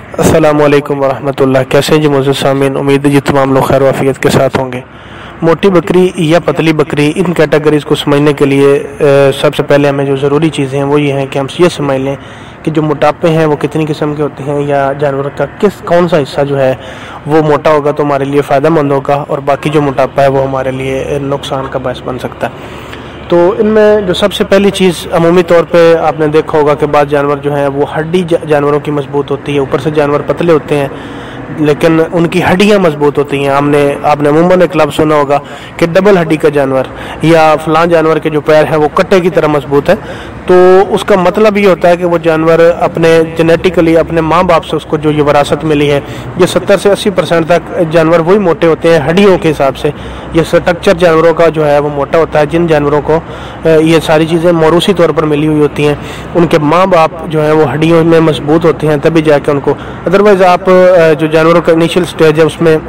अस्सलामु अलैकुम वरहमतुल्लाह। कैसे हैं जी मोअज़्ज़ज़ सामीन, उम्मीद है जी तमाम लोग खैर वाफियत के साथ होंगे। मोटी बकरी या पतली बकरी, इन कैटेगरीज़ को समझने के लिए सबसे पहले हमें जो ज़रूरी चीज़ें हैं वो ये हैं कि हम ये समझ लें कि जो मोटापे हैं वो कितनी किस्म के होते हैं, या जानवर का कौन सा हिस्सा जो है वो मोटा होगा तो हमारे लिए फ़ायदेमंद होगा, और बाकी जो मोटापा है वो हमारे लिए नुकसान का बायस बन सकता है। तो इनमें जो सबसे पहली चीज़ अमूमी तौर पे आपने देखा होगा कि बाद जानवर जो हैं वो हड्डी जानवरों की मजबूत होती है। ऊपर से जानवर पतले होते हैं लेकिन उनकी हड्डियां मजबूत होती हैं। आपने अमूमन एक लफ्ज़ सुना होगा कि डबल हड्डी का जानवर, या फलां जानवर के जो पैर हैं वो कट्टे की तरह मजबूत है। तो उसका मतलब ये होता है कि वो जानवर अपने जेनेटिकली अपने माँ बाप से उसको जो ये विरासत मिली है, ये 70 से 80% तक जानवर वही मोटे होते हैं हड्डियों के हिसाब से। ये स्ट्रक्चर जानवरों का जो है वो मोटा होता है। जिन जानवरों को ये सारी चीज़ें मौरूसी तौर पर मिली हुई होती हैं, उनके माँ बाप जो है वो हड्डियों में मजबूत होते हैं, तभी जाके उनको, अदरवाइज़ आप जो जानवरों का इनिशियल स्टेज है उसमें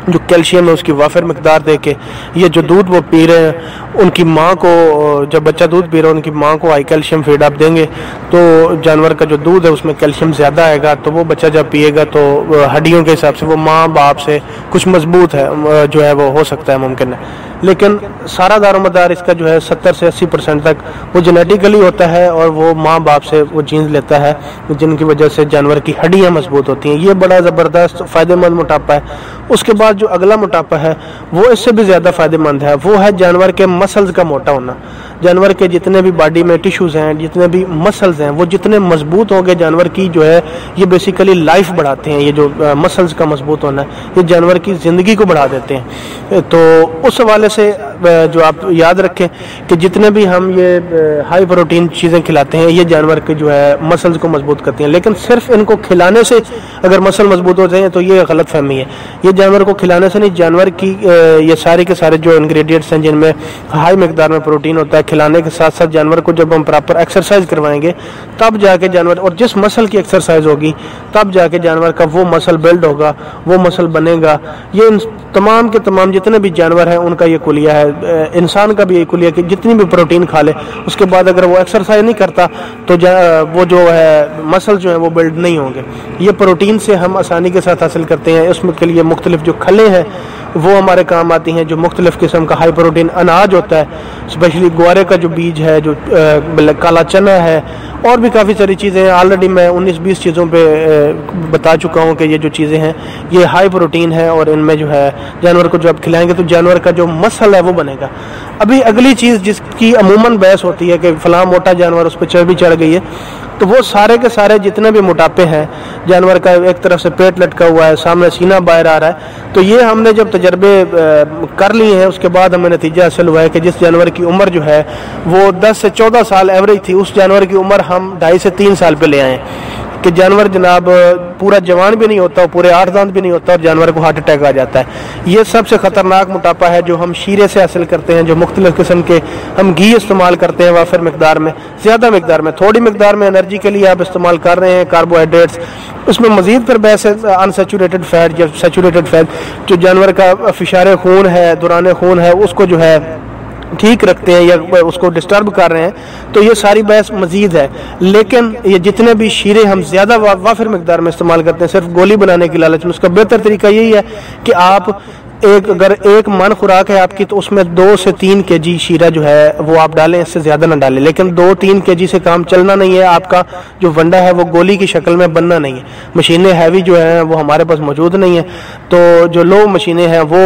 जो कैल्शियम है उसकी वाफिर मिकदार दे के, ये जो दूध वो पी रहे हैं उनकी माँ को, जब बच्चा दूध पी रहा है उनकी माँ को हाई कैल्शियम फीड आप देंगे तो जानवर का जो दूध है उसमें कैल्शियम ज़्यादा आएगा, तो वो बच्चा जब पिएगा तो हड्डियों के हिसाब से वो माँ बाप से कुछ मजबूत है जो है वो हो सकता है, मुमकिन है। लेकिन सारा दारोमदार इसका जो है 70 से 80% तक वो जेनेटिकली होता है, और वो माँ बाप से वो जीन्स लेता है, जिनकी वजह से जानवर की हड्डियाँ मजबूत होती हैं। ये बड़ा ज़बरदस्त फ़ायदेमंद मोटापा है। उसके बाद जो अगला मोटापा है वो इससे भी ज़्यादा फ़ायदेमंद है, वो है जानवर के मसल्स का मोटा होना। जानवर के जितने भी बॉडी में टिश्यूज़ हैं, जितने भी मसल्स हैं, वो जितने मजबूत होंगे जानवर की जो है ये बेसिकली लाइफ बढ़ाते हैं। ये जो मसल्स का मजबूत होना है ये जानवर की ज़िंदगी को बढ़ा देते हैं। तो उस हवाले से जो आप याद रखें कि जितने भी हम ये हाई प्रोटीन चीज़ें खिलाते हैं ये जानवर के जो है मसल्स को मजबूत करती हैं, लेकिन सिर्फ इनको खिलाने से अगर मसल मजबूत हो जाए तो ये गलत फहमी है। ये जानवर को खिलाने से नहीं, जानवर की ये सारे के सारे जो इंग्रेडिएंट्स हैं जिनमें हाई मिकदार में प्रोटीन होता है, खिलाने के साथ साथ जानवर को जब हम प्रॉपर एक्सरसाइज करवाएंगे तब जाके जानवर, और जिस मसल की एक्सरसाइज होगी तब जाके जानवर का वो मसल बिल्ड होगा, वो मसल बनेगा। ये तमाम के तमाम जितने भी जानवर हैं उनका ये कुलिया है। इंसान का भी ये कुलिया कि जितनी भी प्रोटीन खा ले उसके बाद अगर वो एक्सरसाइज नहीं करता तो वो जो है मसल जो है वो बिल्ड नहीं होंगे। ये प्रोटीन से हम आसानी के साथ हासिल करते हैं। इसमें के लिए मुख्तलिफ जो खलें हैं वो हमारे काम आती हैं, जो मुख्तलिफ किस्म का हाई प्रोटीन अनाज होता है, स्पेशली ग्वारे का जो बीज है, जो काला चना है, और भी काफ़ी सारी चीज़ें हैं। ऑलरेडी मैं 19-20 चीज़ों पे बता चुका हूँ कि ये जो चीज़ें हैं ये हाई प्रोटीन है, और इनमें जो है जानवर को जो आप खिलाएंगे तो जानवर का जो मसल है वो बनेगा। अभी अगली चीज़ जिसकी अमूमन बहस होती है कि फ़लाँ मोटा जानवर उस पर चर्बी चढ़ गई है, तो वो सारे के सारे जितने भी मोटापे हैं, जानवर का एक तरफ से पेट लटका हुआ है, सामने सीना बाहर आ रहा है, तो ये हमने जब तजर्बे कर लिए हैं उसके बाद हमें नतीजा हासिल हुआ है कि जिस जानवर की उम्र जो है वो 10 से 14 साल एवरेज थी, उस जानवर की उम्र हम 2.5 से 3 साल पे ले आए कि जानवर जनाब पूरा जवान भी नहीं होता, पूरे 8 दांत भी नहीं होता, और जानवर को हार्ट अटैक आ जाता है। ये सबसे ख़तरनाक मोटापा है जो हम शीरे से हासिल करते हैं, जो मुख्तलिफ किस्म के हम घी इस्तेमाल करते हैं वाफिर मिकदार में, ज़्यादा मिकदार में, थोड़ी मिकदार में एनर्जी के लिए आप इस्तेमाल कर रहे हैं कार्बोहाइड्रेट्स। उसमें मज़ीद फिर बहस है अनसेचुरेटेड फैट या सेचुरेटेड फैट, जो जानवर का फिशारे खून है, दौरान खून है, उसको जो है ठीक रखते हैं या उसको डिस्टर्ब कर रहे हैं, तो ये सारी बहस मजीद है। लेकिन ये जितने भी शीरे हम ज़्यादा वाफिर मिकदार में इस्तेमाल करते हैं सिर्फ गोली बनाने की लालच में, उसका बेहतर तरीका यही है कि आप अगर एक मन खुराक है आपकी तो उसमें 2 से 3 kg शीरा जो है वो आप डालें, इससे ज़्यादा ना डालें। लेकिन 2-3 kg से काम चलना नहीं है। आपका जो वंडा है वो गोली की शक्ल में बनना नहीं है। मशीनें हैवी जो हैं वो हमारे पास मौजूद नहीं है, तो जो लो मशीनें हैं वो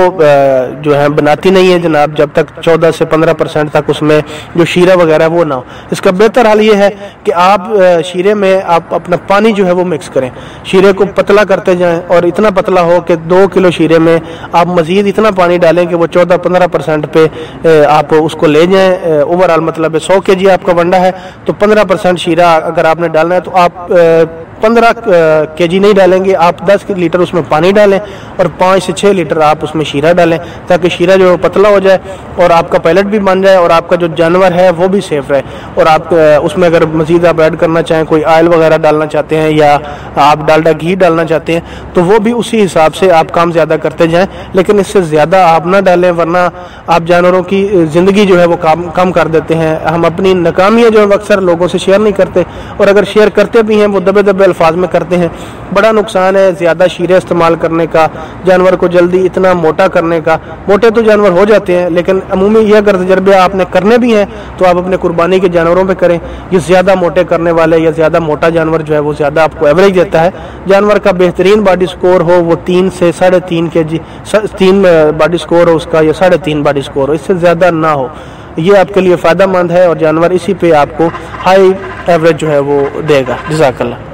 जो है बनाती नहीं है जनाब, जब तक 14 से 15% तक उसमें जो शीरा वगैरह वो ना हो। इसका बेहतर हाल ये है कि आप शीरे में आप अपना पानी जो है वो मिक्स करें, शीरे को पतला करते जाएँ, और इतना पतला हो कि 2 किलो शीरे में आप मजीद इतना पानी डालें कि वो 14-15% पे आप उसको ले जाएं। ओवरऑल मतलब 100 kg आपका वंडा है तो 15% शीरा अगर आपने डालना है तो आप 15 kg नहीं डालेंगे, आप 10 लीटर उसमें पानी डालें और 5 से 6 लीटर आप उसमें शीरा डालें, ताकि शीरा जो पतला हो जाए और आपका पैलेट भी बन जाए और आपका जो जानवर है वो भी सेफ रहे। और आप उसमें अगर मजीद आप ऐड करना चाहें, कोई ऑयल वगैरह डालना चाहते हैं या आप डालडा घी डालना चाहते हैं तो वो भी उसी हिसाब से आप काम ज़्यादा करते जाएँ, लेकिन इससे ज़्यादा आप ना डालें, वरना आप जानवरों की ज़िंदगी जो है वो कम कर देते हैं। हम अपनी नाकामियाँ जो है अक्सर लोगों से शेयर नहीं करते, और अगर शेयर करते भी हैं वो दबे दबे अल्फाज में करते हैं। बड़ा नुकसान है ज़्यादा शीरे इस्तेमाल करने का, जानवर को जल्दी इतना मोटा करने का। मोटे तो जानवर हो जाते हैं, लेकिन अमूमी ये अगर तजर्बे आपने करने भी हैं तो आप अपने कुर्बानी के जानवरों पे करें। ये ज़्यादा मोटे करने वाले या ज़्यादा मोटा जानवर जो है वो ज़्यादा आपको एवरेज देता है। जानवर का बेहतरीन बॉडी स्कोर हो वो 3 से 3.5 kg 3 बॉडी स्कोर हो उसका, या 3.5 बॉडी स्कोर हो, इससे ज़्यादा ना हो। ये आपके लिए फ़ायदा मंद है और जानवर इसी पे आपको हाई एवरेज जो है वो देगा। जज़ाकल्लाह।